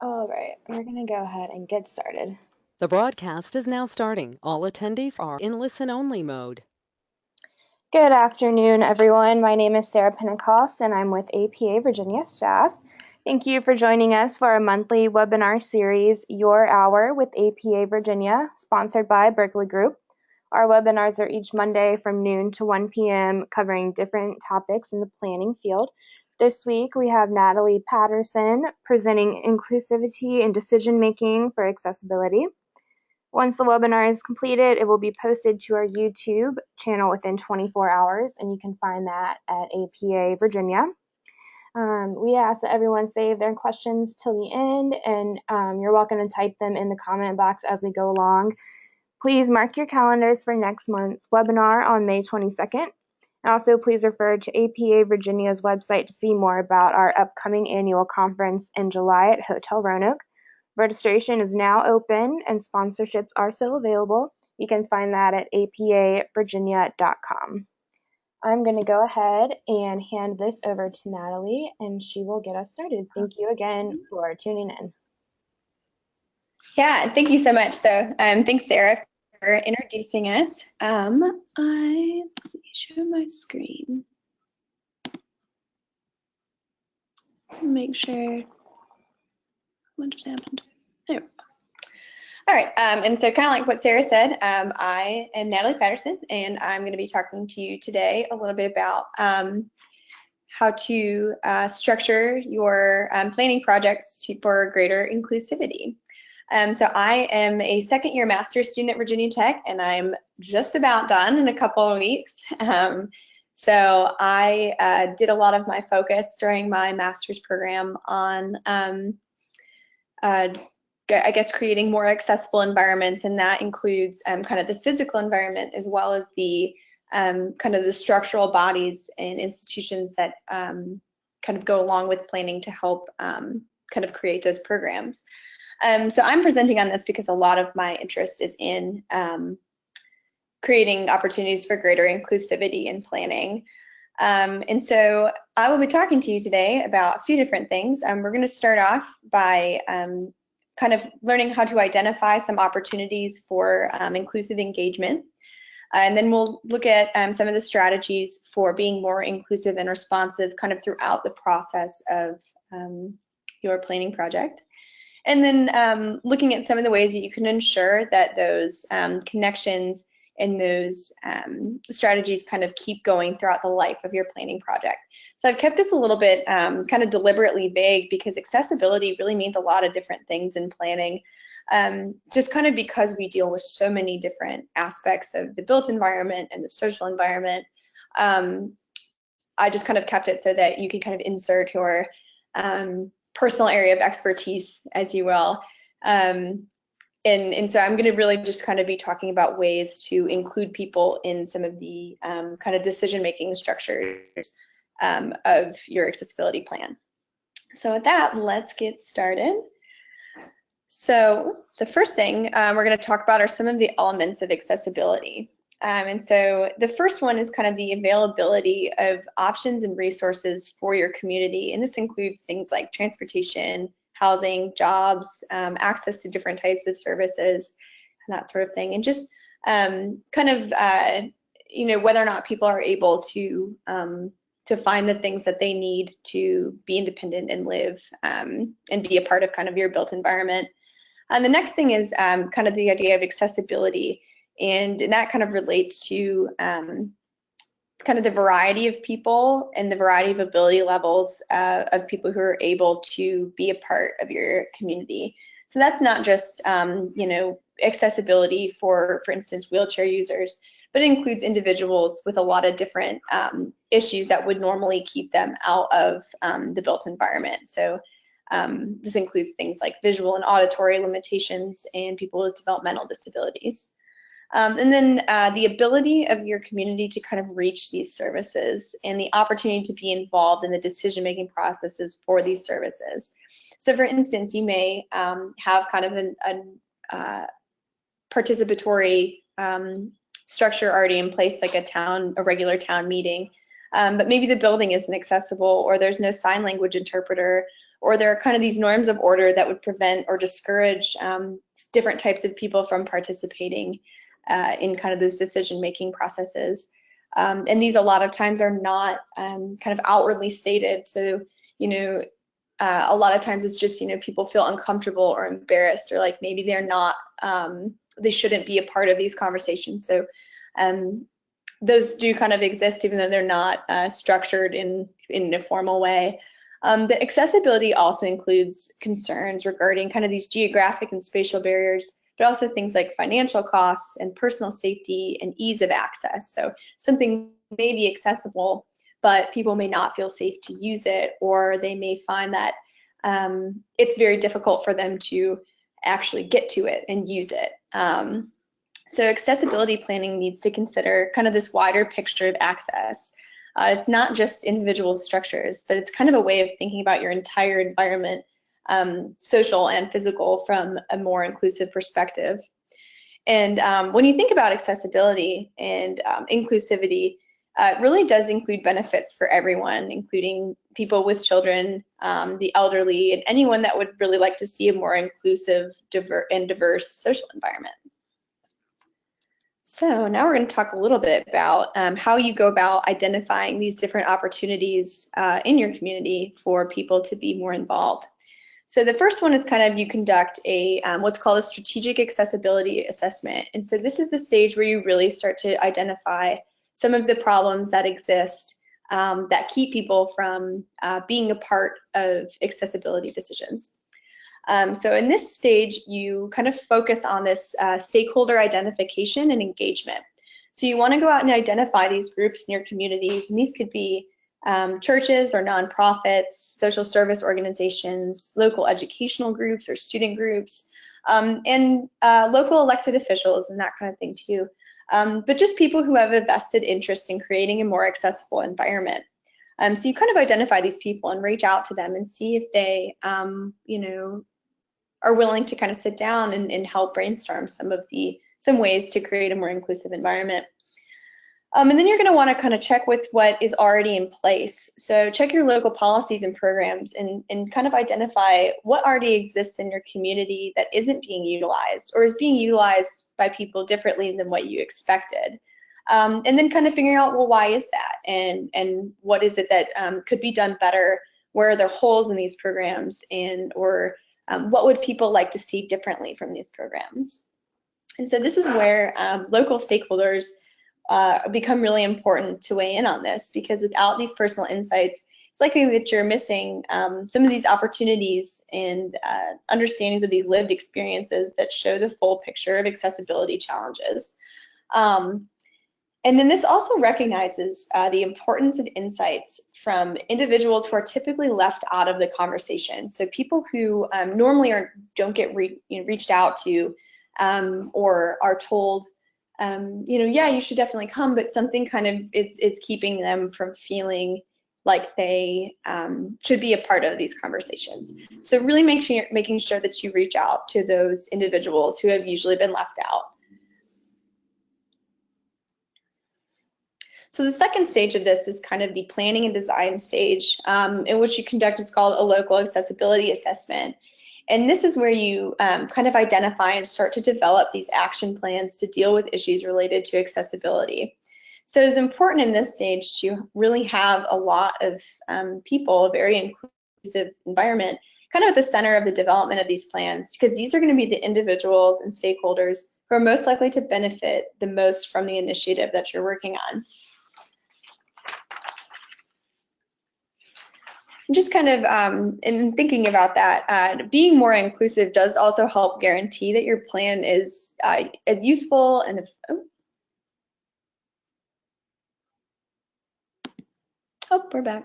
All right, we're going to go ahead and get started. The broadcast is now starting. All attendees are in listen-only mode. Good afternoon, everyone. My name is Sarah Pentecost, and I'm with APA Virginia staff. Thank you for joining us for our monthly webinar series, Your Hour with APA Virginia, sponsored by Berkeley Group. Our webinars are each Monday from noon to 1 p.m., covering different topics in the planning field. This week, we have Natalie Patterson presenting inclusivity and decision-making for accessibility. Once the webinar is completed, it will be posted to our YouTube channel within 24 hours, and you can find that at APA Virginia. We ask that everyone save their questions till the end, and you're welcome to type them in the comment box as we go along. Please mark your calendars for next month's webinar on May 22nd. And also, please refer to APA Virginia's website to see more about our upcoming annual conference in July at Hotel Roanoke. Registration is now open and sponsorships are still available. You can find that at apavirginia.com. I'm going to go ahead and hand this over to Natalie, and she will get us started. Thank you again for tuning in. Yeah, thank you so much. So thanks, Sarah, for introducing us. Let's see, show my screen. Make sure, what just happened? There we go. All right, and so kind of like what Sarah said, I am Natalie Patterson, and I'm going to be talking to you today a little bit about how to structure your planning projects for greater inclusivity. So I am a second-year master's student at Virginia Tech, and I'm just about done in a couple of weeks. So I did a lot of my focus during my master's program on, I guess, creating more accessible environments, and that includes kind of the physical environment as well as the kind of the structural bodies and institutions that kind of go along with planning to help kind of create those programs. So I'm presenting on this because a lot of my interest is in creating opportunities for greater inclusivity in planning. And so I will be talking to you today about a few different things. We're going to start off by kind of learning how to identify some opportunities for inclusive engagement. And then we'll look at some of the strategies for being more inclusive and responsive kind of throughout the process of your planning project. And then looking at some of the ways that you can ensure that those connections and those strategies kind of keep going throughout the life of your planning project. So I've kept this a little bit kind of deliberately vague because accessibility really means a lot of different things in planning, just kind of because we deal with so many different aspects of the built environment and the social environment. I just kind of kept it so that you can kind of insert your personal area of expertise, as you will. And so I'm going to really just kind of be talking about ways to include people in some of the kind of decision-making structures of your accessibility plan. So with that, let's get started. So the first thing we're going to talk about are some of the elements of accessibility. And so the first one is kind of the availability of options and resources for your community. And this includes things like transportation, housing, jobs, access to different types of services, and that sort of thing. And just kind of, you know, whether or not people are able to find the things that they need to be independent and live and be a part of kind of your built environment. And the next thing is kind of the idea of accessibility. And that kind of relates to kind of the variety of people and the variety of ability levels of people who are able to be a part of your community. So that's not just, you know, accessibility for instance, wheelchair users, but it includes individuals with a lot of different issues that would normally keep them out of the built environment. So this includes things like visual and auditory limitations and people with developmental disabilities. And then the ability of your community to kind of reach these services and the opportunity to be involved in the decision-making processes for these services. So for instance, you may have kind of a participatory structure already in place, like a regular town meeting. but maybe the building isn't accessible, or there's no sign language interpreter, or there are kind of these norms of order that would prevent or discourage different types of people from participating in kind of those decision-making processes. And these a lot of times are not kind of outwardly stated. So, a lot of times it's just, people feel uncomfortable or embarrassed, or like maybe they're not, they shouldn't be a part of these conversations. So those do kind of exist even though they're not structured in a formal way. The accessibility also includes concerns regarding kind of these geographic and spatial barriers, but also things like financial costs and personal safety and ease of access. So something may be accessible, but people may not feel safe to use it, or they may find that it's very difficult for them to actually get to it and use it. So accessibility planning needs to consider kind of this wider picture of access. It's not just individual structures, but it's kind of a way of thinking about your entire environment, social and physical, from a more inclusive perspective. And when you think about accessibility and inclusivity, it really does include benefits for everyone, including people with children, the elderly, and anyone that would really like to see a more inclusive and diverse social environment. So now we're going to talk a little bit about how you go about identifying these different opportunities in your community for people to be more involved. So the first one is kind of, you conduct a what's called a strategic accessibility assessment. And so this is the stage where you really start to identify some of the problems that exist that keep people from being a part of accessibility decisions. So in this stage, you kind of focus on this stakeholder identification and engagement. So you want to go out and identify these groups in your communities, and these could be churches or nonprofits, social service organizations, local educational groups or student groups, and local elected officials and that kind of thing too. But just people who have a vested interest in creating a more accessible environment. So you kind of identify these people and reach out to them and see if they, are willing to kind of sit down and help brainstorm some ways to create a more inclusive environment. And then you're going to want to kind of check with what is already in place. So check your local policies and programs and kind of identify what already exists in your community that isn't being utilized or is being utilized by people differently than what you expected. And then kind of figuring out, well, why is that? And what is it that could be done better? Where are there holes in these programs? Or what would people like to see differently from these programs? And so this is where local stakeholders become really important to weigh in on this, because without these personal insights, it's likely that you're missing some of these opportunities and understandings of these lived experiences that show the full picture of accessibility challenges. And then this also recognizes the importance of insights from individuals who are typically left out of the conversation. So people who normally don't get reached out to or are told, yeah, you should definitely come, but something kind of is keeping them from feeling like they should be a part of these conversations. So really making sure that you reach out to those individuals who have usually been left out. So the second stage of this is kind of the planning and design stage, in which you conduct what's called a local accessibility assessment. And this is where you kind of identify and start to develop these action plans to deal with issues related to accessibility. So it's important in this stage to really have a lot of people, a very inclusive environment, kind of at the center of the development of these plans, because these are going to be the individuals and stakeholders who are most likely to benefit the most from the initiative that you're working on. Just kind of in thinking about that, being more inclusive does also help guarantee that your plan is as useful and we're back.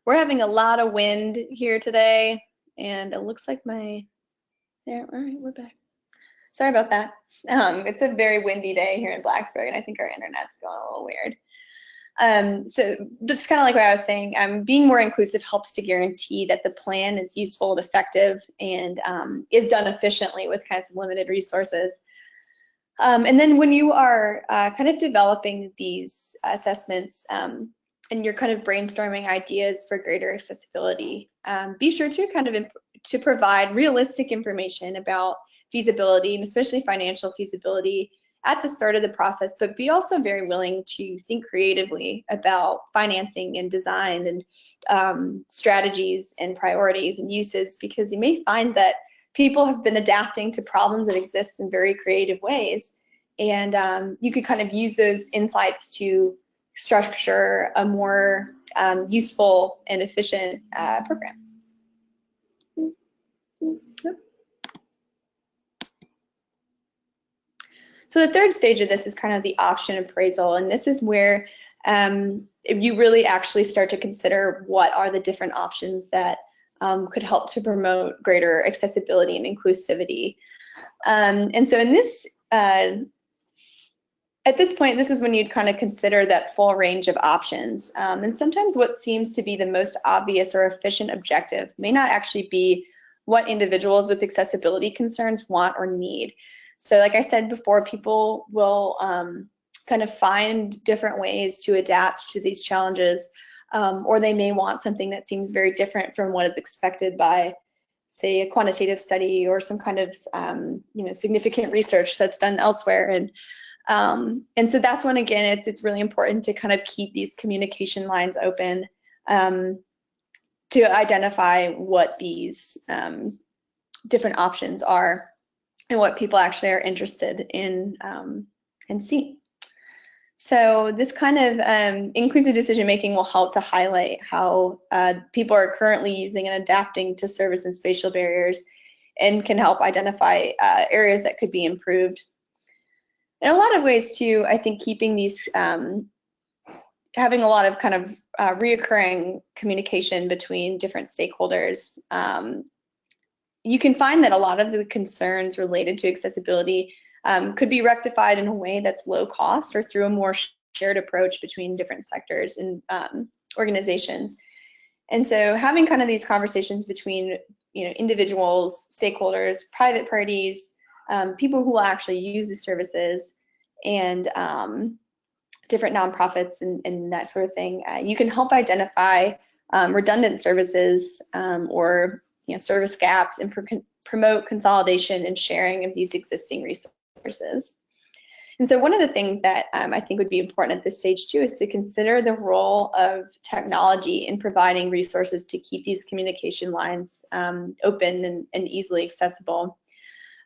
We're having a lot of wind here today, and it looks like all right, we're back. Sorry about that. It's a very windy day here in Blacksburg, and I think our internet's going a little weird. So just kind of like what I was saying, being more inclusive helps to guarantee that the plan is useful and effective and is done efficiently with kind of some limited resources. And then when you are kind of developing these assessments and you're kind of brainstorming ideas for greater accessibility, be sure to kind of to provide realistic information about feasibility, and especially financial feasibility at the start of the process, but be also very willing to think creatively about financing and design and strategies and priorities and uses, because you may find that people have been adapting to problems that exist in very creative ways. And you could kind of use those insights to structure a more useful and efficient program. So the third stage of this is kind of the option appraisal, and this is where you really actually start to consider what are the different options that could help to promote greater accessibility and inclusivity. And so in this, at this point, this is when you'd kind of consider that full range of options. And sometimes what seems to be the most obvious or efficient objective may not actually be what individuals with accessibility concerns want or need. So like I said before, people will kind of find different ways to adapt to these challenges, or they may want something that seems very different from what is expected by, say, a quantitative study or some kind of significant research that's done elsewhere. And so that's when, again, it's really important to kind of keep these communication lines open to identify what these different options are and what people actually are interested in and see. So this kind of inclusive decision making will help to highlight how people are currently using and adapting to service and spatial barriers, and can help identify areas that could be improved. In a lot of ways too, I think keeping these, having a lot of kind of reoccurring communication between different stakeholders, you can find that a lot of the concerns related to accessibility could be rectified in a way that's low cost or through a more shared approach between different sectors and organizations. And so having kind of these conversations between individuals, stakeholders, private parties, people who will actually use the services, and different nonprofits and that sort of thing, you can help identify redundant services or service gaps, and promote consolidation and sharing of these existing resources. And so one of the things that I think would be important at this stage too is to consider the role of technology in providing resources to keep these communication lines open and easily accessible.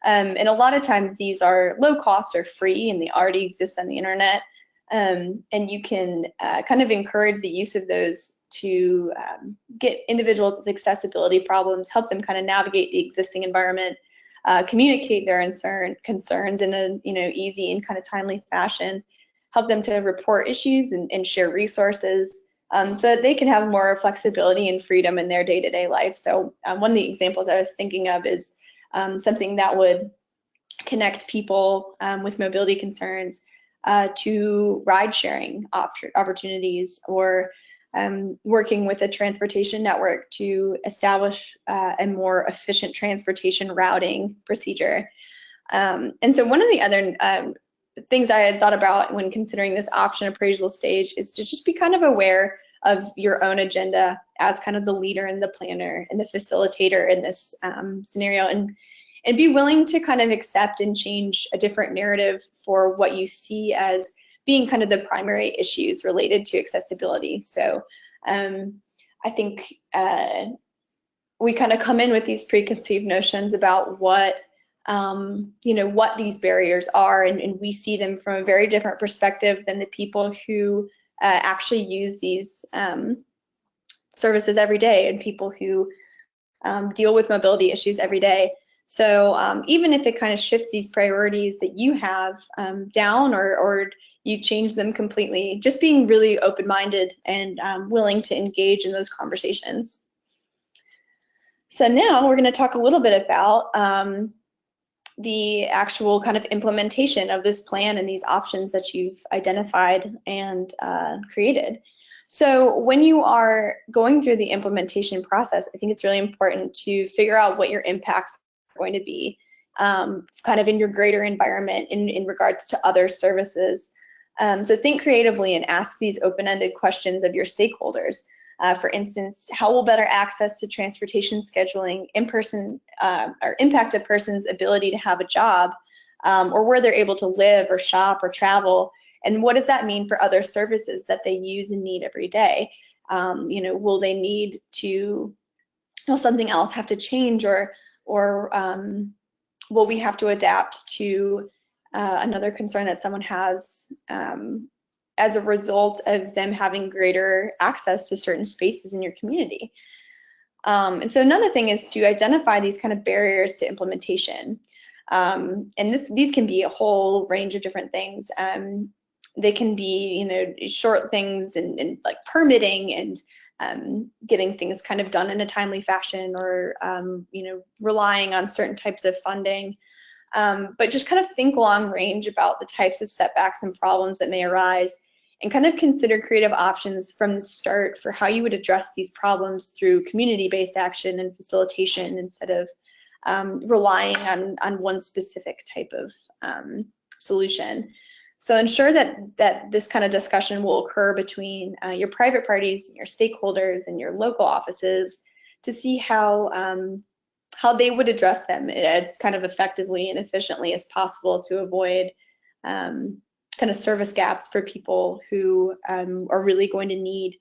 And a lot of times these are low cost or free, and they already exist on the internet. And you can kind of encourage the use of those to get individuals with accessibility problems, help them kind of navigate the existing environment, communicate their concerns in a easy and kind of timely fashion, help them to report issues and share resources, so that they can have more flexibility and freedom in their day-to-day life. So one of the examples I was thinking of is something that would connect people with mobility concerns to ride-sharing opportunities, or working with a transportation network to establish a more efficient transportation routing procedure. And so one of the other things I had thought about when considering this option appraisal stage is to just be kind of aware of your own agenda as kind of the leader and the planner and the facilitator in this scenario, and be willing to kind of accept and change a different narrative for what you see as being kind of the primary issues related to accessibility. So I think we kind of come in with these preconceived notions about what what these barriers are, and we see them from a very different perspective than the people who actually use these services every day, and people who deal with mobility issues every day. So even if it kind of shifts these priorities that you have down, or you change them completely, just being really open-minded and willing to engage in those conversations. So now we're going to talk a little bit about the actual kind of implementation of this plan and these options that you've identified and created. So when you are going through the implementation process, I think it's really important to figure out what your impacts are going to be, kind of in your greater environment in regards to other services. So think creatively and ask these open-ended questions of your stakeholders. For instance, how will better access to transportation scheduling or impact a person's ability to have a job, or where they're able to live or shop or travel? And what does that mean for other services that they use and need every day? Will they need to, will something else have to change, or will we have to adapt to another concern that someone has as a result of them having greater access to certain spaces in your community? And so another thing is to identify these kind of barriers to implementation. And these can be a whole range of different things. They can be, short things and like permitting and getting things kind of done in a timely fashion, or, relying on certain types of funding. But just kind of think long range about the types of setbacks and problems that may arise, and kind of consider creative options from the start for how you would address these problems through community-based action and facilitation, instead of relying on one specific type of solution. So ensure that this kind of discussion will occur between your private parties, and your stakeholders, and your local offices, to see how they would address them as kind of effectively and efficiently as possible, to avoid kind of service gaps for people who are really going to need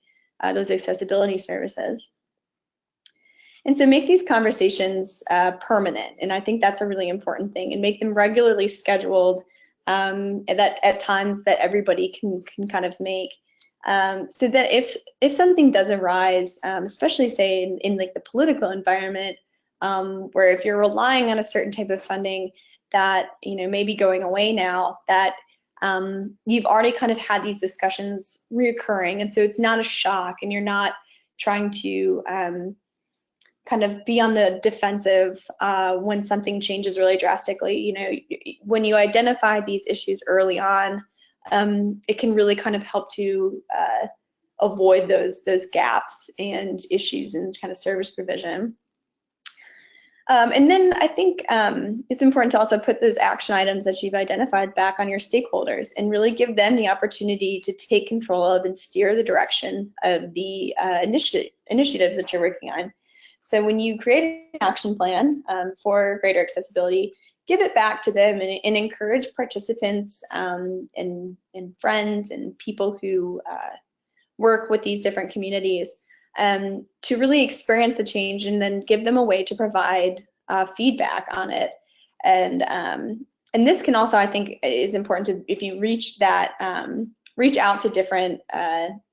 those accessibility services. And so make these conversations permanent, and I think that's a really important thing, and make them regularly scheduled, and that at times that everybody can kind of make, so that if something does arise, especially say in like the political environment, where if you're relying on a certain type of funding that may be going away now, that you've already kind of had these discussions reoccurring, and so it's not a shock, and you're not trying to kind of be on the defensive when something changes really drastically. When you identify these issues early on, it can really kind of help to avoid those gaps and issues in kind of service provision. And then I think it's important to also put those action items that you've identified back on your stakeholders, and really give them the opportunity to take control of and steer the direction of the initiatives that you're working on. So when you create an action plan for greater accessibility, give it back to them, and encourage participants and friends and people who work with these different communities to really experience the change, and then give them a way to provide feedback on it. And this can also, I think, is important to, if you reach out to different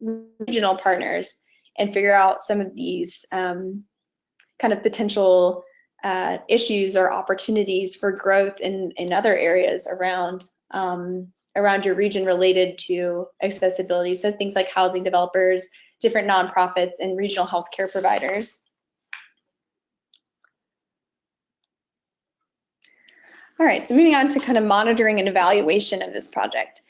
regional partners and figure out some of these kind of potential issues or opportunities for growth in other areas around your region related to accessibility. So things like housing developers, different nonprofits, and regional healthcare providers. All right, so moving on to kind of monitoring and evaluation of this project.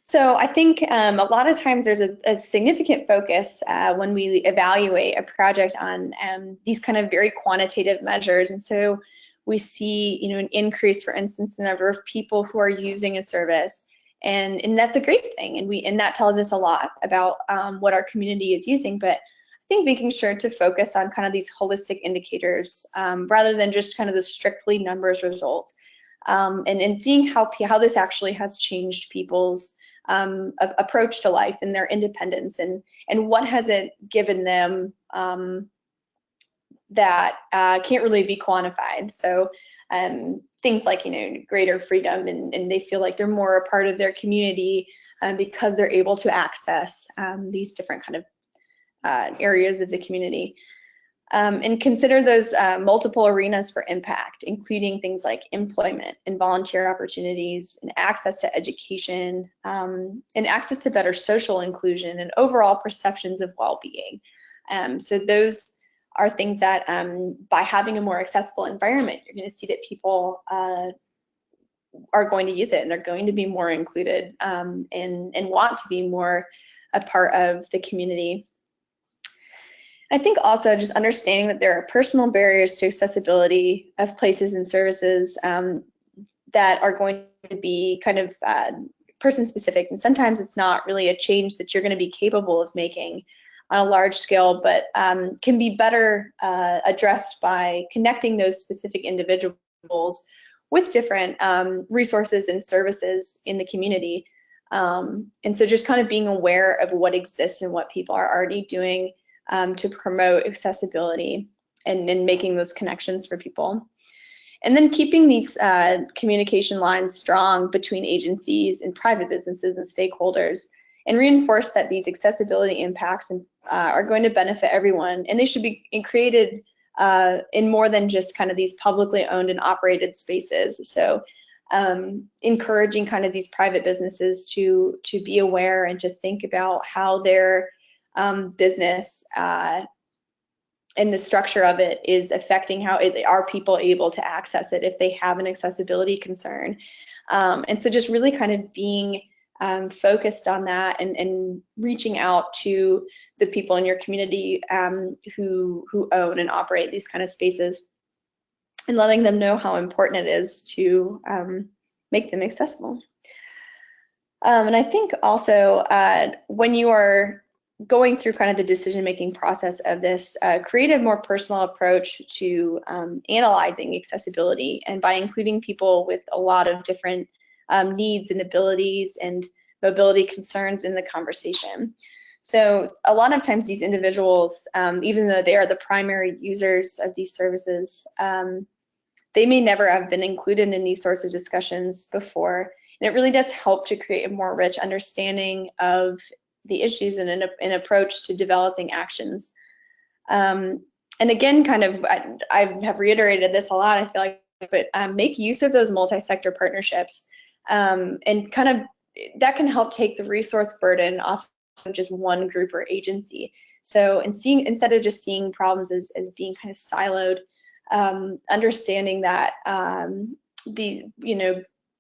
So I think a lot of times there's a significant focus when we evaluate a project on these kind of very quantitative measures. And so we see, an increase, for instance, in the number of people who are using a service. And that's a great thing. And that tells us a lot about what our community is using. But I think making sure to focus on kind of these holistic indicators rather than just kind of the strictly numbers results. And seeing how this actually has changed people's approach to life and their independence, and what has it given them that can't really be quantified. So things like greater freedom, and they feel like they're more a part of their community because they're able to access these different kind of areas of the community. And consider those multiple arenas for impact, including things like employment and volunteer opportunities, and access to education, and access to better social inclusion, and overall perceptions of well-being. So those are things that by having a more accessible environment, you're going to see that people are going to use it, and they're going to be more included and want to be more a part of the community. I think also just understanding that there are personal barriers to accessibility of places and services that are going to be kind of person specific, and sometimes it's not really a change that you're going to be capable of making on a large scale, but can be better addressed by connecting those specific individuals with different resources and services in the community. And so just kind of being aware of what exists and what people are already doing to promote accessibility and making those connections for people. And then keeping these communication lines strong between agencies and private businesses and stakeholders, and reinforce that these accessibility impacts are going to benefit everyone, and they should be created in more than just kind of these publicly owned and operated spaces. So encouraging kind of these private businesses to be aware and to think about how their business and the structure of it is affecting how are people able to access it if they have an accessibility concern. And so just really kind of being focused on that and reaching out to the people in your community who own and operate these kind of spaces, and letting them know how important it is to make them accessible. And I think also when you are going through kind of the decision-making process of this, create a more personal approach to analyzing accessibility, and by including people with a lot of different needs and abilities and mobility concerns in the conversation. So a lot of times these individuals, even though they are the primary users of these services, they may never have been included in these sorts of discussions before. And it really does help to create a more rich understanding of the issues and an approach to developing actions. And again, kind of, I have reiterated this a lot, I feel like, but make use of those multi-sector partnerships, and kind of that can help take the resource burden off of just one group or agency. So instead of just seeing problems as being kind of siloed, understanding that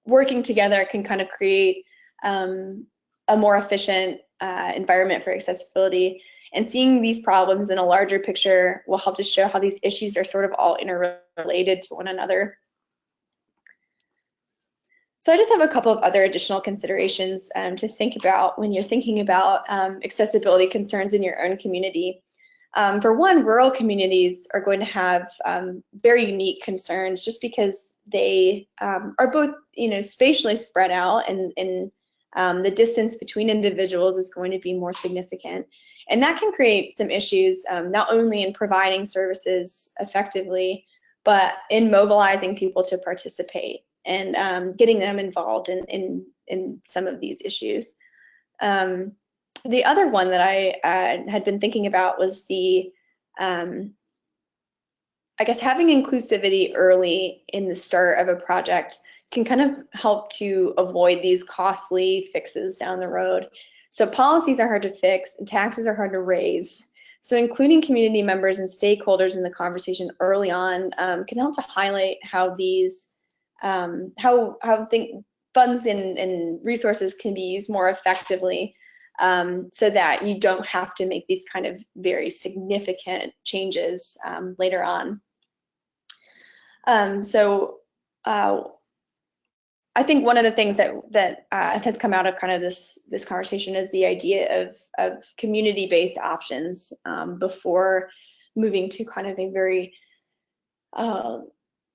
working together can kind of create a more efficient environment for accessibility, and seeing these problems in a larger picture will help to show how these issues are sort of all interrelated to one another. So I just have a couple of other additional considerations to think about when you're thinking about accessibility concerns in your own community. For one, rural communities are going to have very unique concerns just because they are both, spatially spread out, and the distance between individuals is going to be more significant. And that can create some issues, not only in providing services effectively, but in mobilizing people to participate and getting them involved in some of these issues. The other one that I had been thinking about was the, I guess, having inclusivity early in the start of a project can kind of help to avoid these costly fixes down the road. So policies are hard to fix and taxes are hard to raise. So including community members and stakeholders in the conversation early on can help to highlight how these, how funds and resources can be used more effectively, so that you don't have to make these kind of very significant changes later on. I think one of the things that has come out of kind of this conversation is the idea of community-based options before moving to kind of a very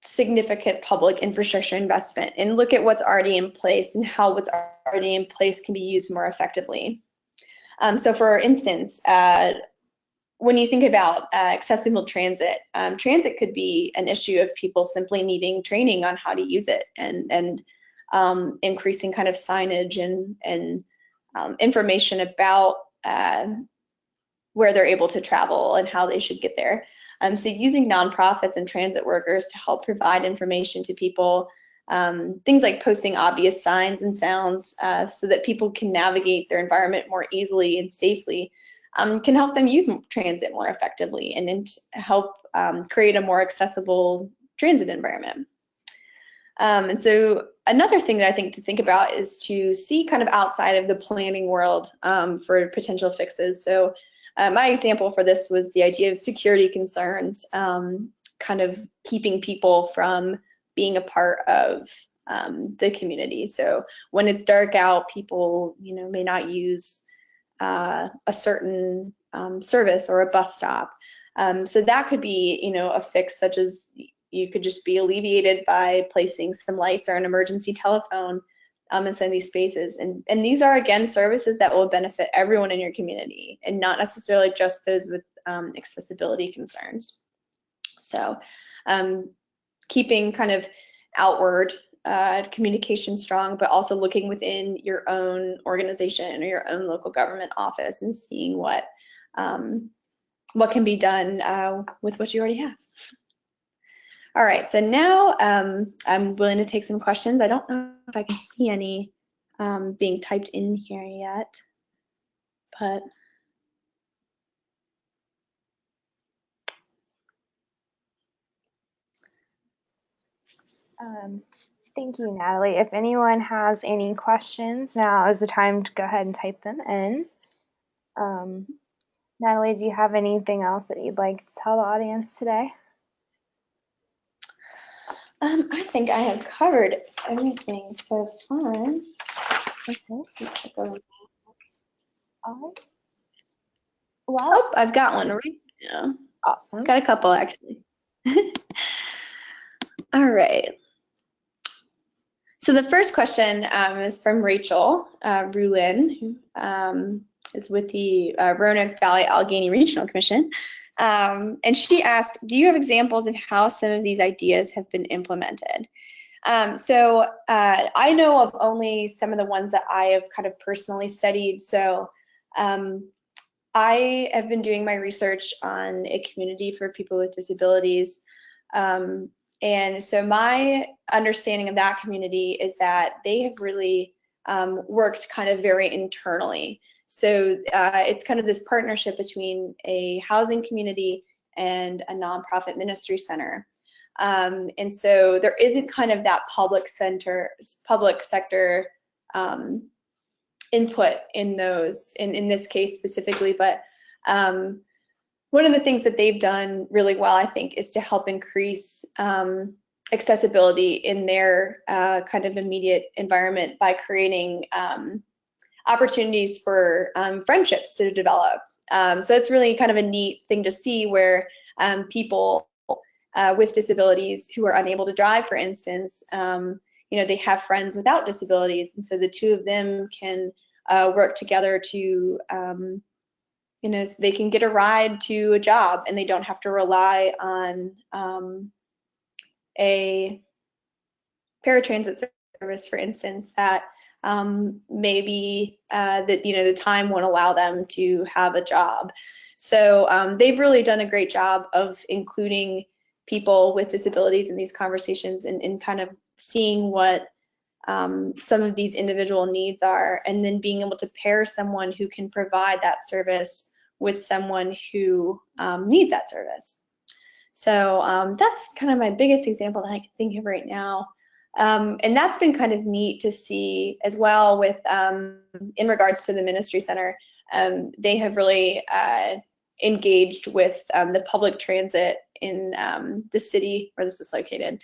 significant public infrastructure investment, and look at what's already in place and how what's already in place can be used more effectively. So for instance, when you think about accessible transit, transit could be an issue of people simply needing training on how to use it, and increasing kind of signage and information about where they're able to travel and how they should get there. So using nonprofits and transit workers to help provide information to people, things like posting obvious signs and sounds so that people can navigate their environment more easily and safely, can help them use transit more effectively and then help create a more accessible transit environment. And so another thing that I think to think about is to see kind of outside of the planning world for potential fixes. So my example for this was the idea of security concerns, kind of keeping people from being a part of the community. So when it's dark out, people, may not use a certain service or a bus stop. So that could be, a fix such as you could just be alleviated by placing some lights or an emergency telephone in some of these spaces. And these are, again, services that will benefit everyone in your community and not necessarily just those with accessibility concerns. So keeping kind of outward communication strong, but also looking within your own organization or your own local government office and seeing what can be done with what you already have. All right, so now I'm willing to take some questions. I don't know if I can see any being typed in here yet, but Thank you, Natalie. If anyone has any questions, now is the time to go ahead and type them in. Natalie, do you have anything else that you'd like to tell the audience today? I think I have covered everything so far. Okay. All right. Well, I've got one right now. Awesome. Got a couple, actually. All right. So the first question is from Rachel Rulin, who is with the Roanoke Valley Allegheny Regional Commission. And she asked, do you have examples of how some of these ideas have been implemented? So I know of only some of the ones that I have kind of personally studied. So I have been doing my research on a community for people with disabilities. And so my understanding of that community is that they have really worked kind of very internally. So it's kind of this partnership between a housing community and a nonprofit ministry center. And so there isn't kind of that public sector input in those, in this case specifically, but one of the things that they've done really well, I think, is to help increase accessibility in their kind of immediate environment by creating opportunities for friendships to develop. So it's really kind of a neat thing to see where people with disabilities who are unable to drive, for instance, they have friends without disabilities, and so the two of them can work together to so they can get a ride to a job and they don't have to rely on a paratransit service, for instance, that maybe the time won't allow them to have a job. So they've really done a great job of including people with disabilities in these conversations and kind of seeing what some of these individual needs are, and then being able to pair someone who can provide that service with someone who needs that service. So that's kind of my biggest example that I can think of right now. And that's been kind of neat to see as well with, in regards to the ministry center, they have really engaged with the public transit in the city where this is located,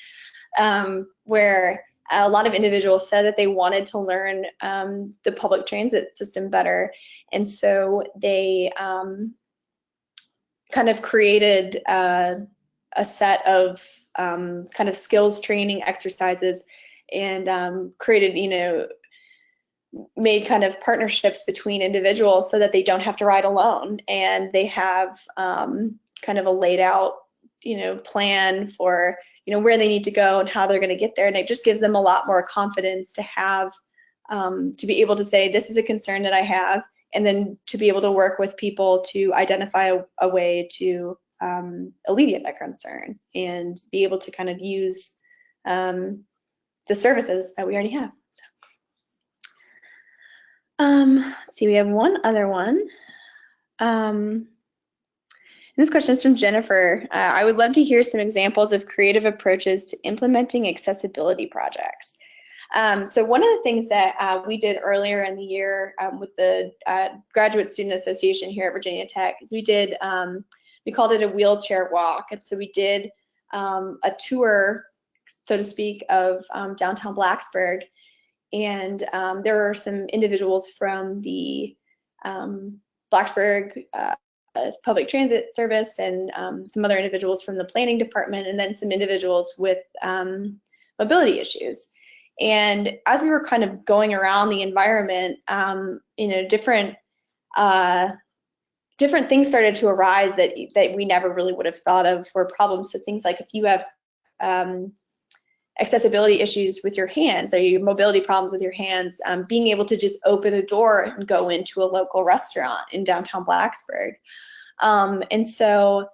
where a lot of individuals said that they wanted to learn the public transit system better. And so they kind of created a set of kind of skills training exercises and created, made kind of partnerships between individuals so that they don't have to ride alone. And they have kind of a laid out, plan for, where they need to go and how they're going to get there. And it just gives them a lot more confidence to have, to be able to say, this is a concern that I have, and then to be able to work with people to identify a way to alleviate that concern and be able to kind of use the services that we already have. So, let's see, we have one other one. This question is from Jennifer. I would love to hear some examples of creative approaches to implementing accessibility projects. So one of the things that we did earlier in the year with the Graduate Student Association here at Virginia Tech is we did, we called it a wheelchair walk. And so we did a tour, so to speak, of downtown Blacksburg. And there were some individuals from the Blacksburg Public Transit Service and some other individuals from the planning department, and then some individuals with mobility issues. And as we were kind of going around the environment, different things started to arise that we never really would have thought of were problems. So things like if you have accessibility issues with your hands or your mobility problems with your hands, being able to just open a door and go into a local restaurant in downtown Blacksburg. And so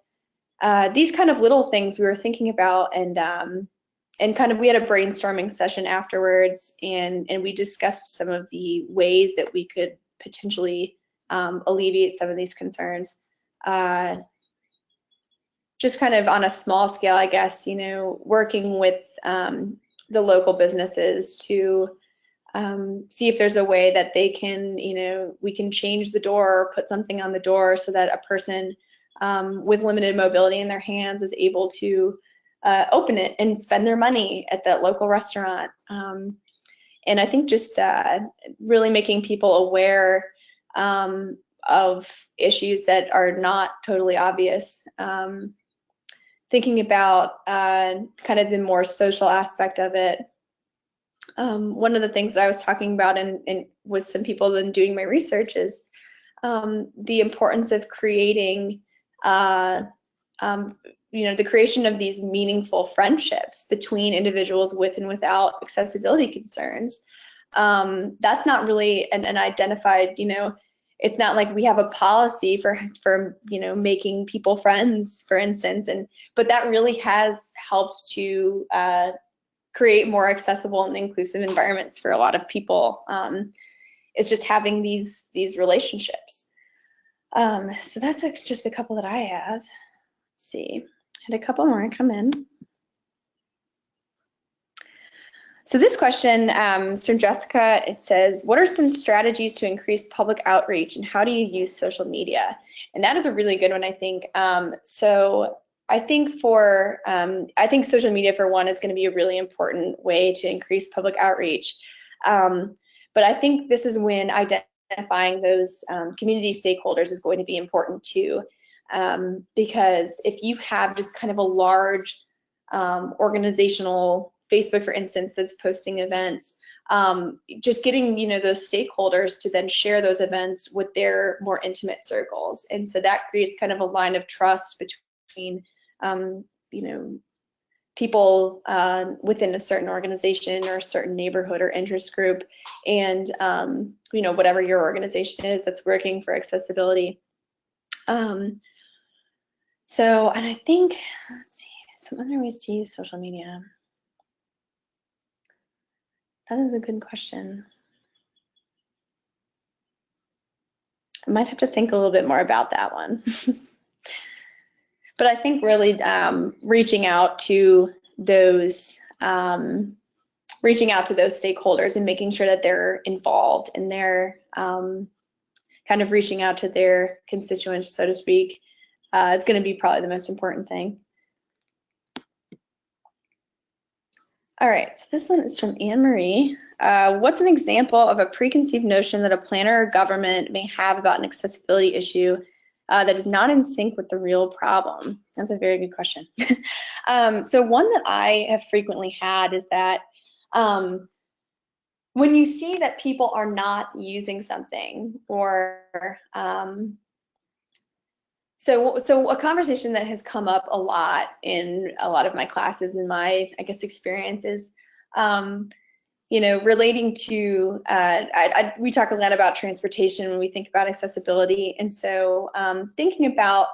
these kind of little things we were thinking about, and kind of we had a brainstorming session afterwards, and we discussed some of the ways that we could potentially alleviate some of these concerns. Just kind of on a small scale, I guess, working with the local businesses to see if there's a way that they can, we can change the door or put something on the door so that a person with limited mobility in their hands is able to open it and spend their money at that local restaurant. And I think just really making people aware of issues that are not totally obvious. Thinking about kind of the more social aspect of it. One of the things that I was talking about and with some people in doing my research is the importance of creating the creation of these meaningful friendships between individuals with and without accessibility concerns. That's not really an identified, it's not like we have a policy for making people friends, for instance, but that really has helped to create more accessible and inclusive environments for a lot of people. It's just having these relationships. So that's just a couple that I have. Let's see, I had a couple more come in. So this question is from Jessica. It says, what are some strategies to increase public outreach and how do you use social media? And that is a really good one, I think. So I think I think social media for one is going to be a really important way to increase public outreach. But I think this is when identifying those community stakeholders is going to be important too. Because if you have just kind of a large organizational Facebook, for instance, that's posting events, just getting those stakeholders to then share those events with their more intimate circles, and so that creates kind of a line of trust between people within a certain organization or a certain neighborhood or interest group, and whatever your organization is that's working for accessibility. And I think, let's see, some other ways to use social media. That is a good question. I might have to think a little bit more about that one. But I think really reaching out to those stakeholders and making sure that they're involved and they're kind of reaching out to their constituents, so to speak, is going to be probably the most important thing. All right, so this one is from Anne Marie. What's an example of a preconceived notion that a planner or government may have about an accessibility issue that is not in sync with the real problem? That's a very good question. So one that I have frequently had is that when you see that people are not using something, or so a conversation that has come up a lot in a lot of my classes and my, I guess, experiences, relating to, we talk a lot about transportation when we think about accessibility. And so thinking about,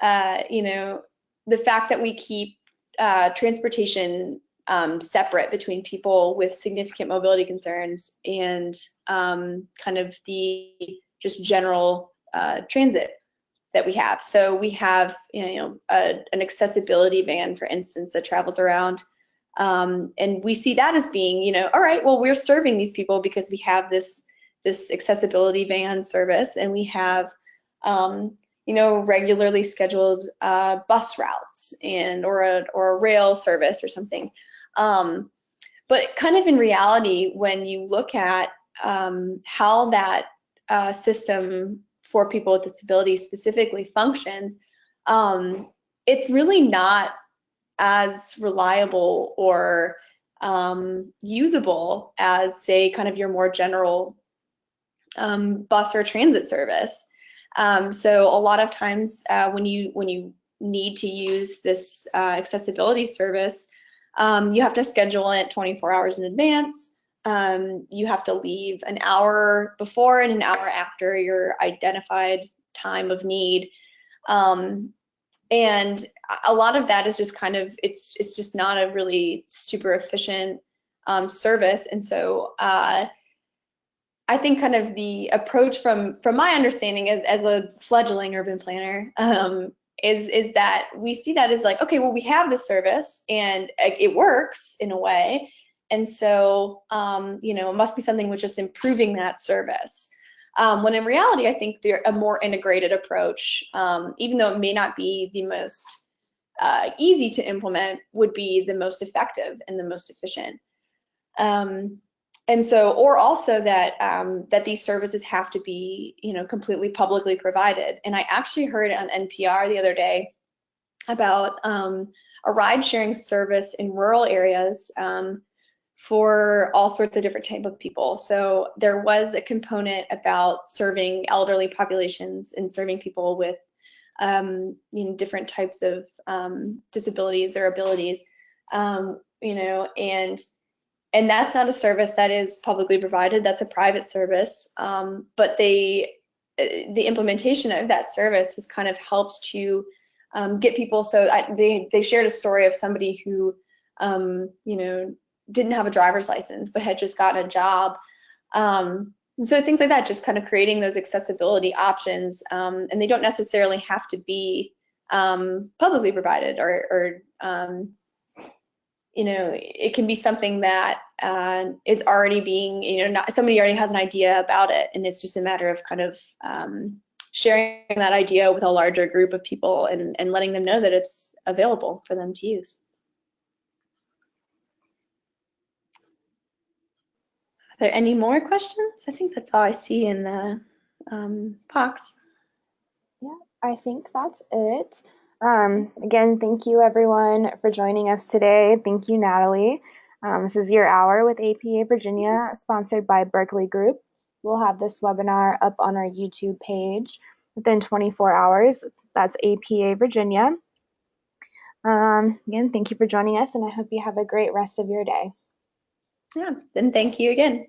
the fact that we keep transportation separate between people with significant mobility concerns and kind of the just general transit that we have. So we have, an accessibility van, for instance, that travels around And we see that as being, you know, all right, well, we're serving these people because we have this accessibility van service, and we have, you know, regularly scheduled bus routes or a rail service or something. But kind of in reality, when you look at how that system for people with disabilities specifically functions, it's really not as reliable or usable as, say, kind of your more general bus or transit service. So a lot of times when you need to use this accessibility service, you have to schedule it 24 hours in advance. You have to leave an hour before and an hour after your identified time of need. And a lot of that is just kind of, it's just not a really super efficient service. And so I think kind of the approach from my understanding as a fledgling urban planner is that we see that as like, okay, well, we have this service and it works in a way. And so, you know, it must be something with just improving that service. When in reality, I think a more integrated approach, even though it may not be the most easy to implement, would be the most effective and the most efficient. And so, or also that that these services have to be, you know, completely publicly provided. And I actually heard on NPR the other day about a ride-sharing service in rural areas for all sorts of different type of people. So there was a component about serving elderly populations and serving people with you know, different types of disabilities or abilities, you know, and that's not a service that is publicly provided. That's a private service. But the implementation of that service has kind of helped to get people. So they shared a story of somebody who, you know, didn't have a driver's license, but had just gotten a job. And so things like that, just kind of creating those accessibility options. And they don't necessarily have to be publicly provided or you know, it can be something that is already being, you know, somebody already has an idea about it, and it's just a matter of kind of sharing that idea with a larger group of people and letting them know that it's available for them to use. Are there any more questions? I think that's all I see in the box. Yeah, I think that's it. Again, thank you everyone for joining us today. Thank you, Natalie. This is Your Hour with APA Virginia, sponsored by Berkeley Group. We'll have this webinar up on our YouTube page within 24 hours. That's APA Virginia. Again, thank you for joining us, and I hope you have a great rest of your day. Yeah, then thank you again.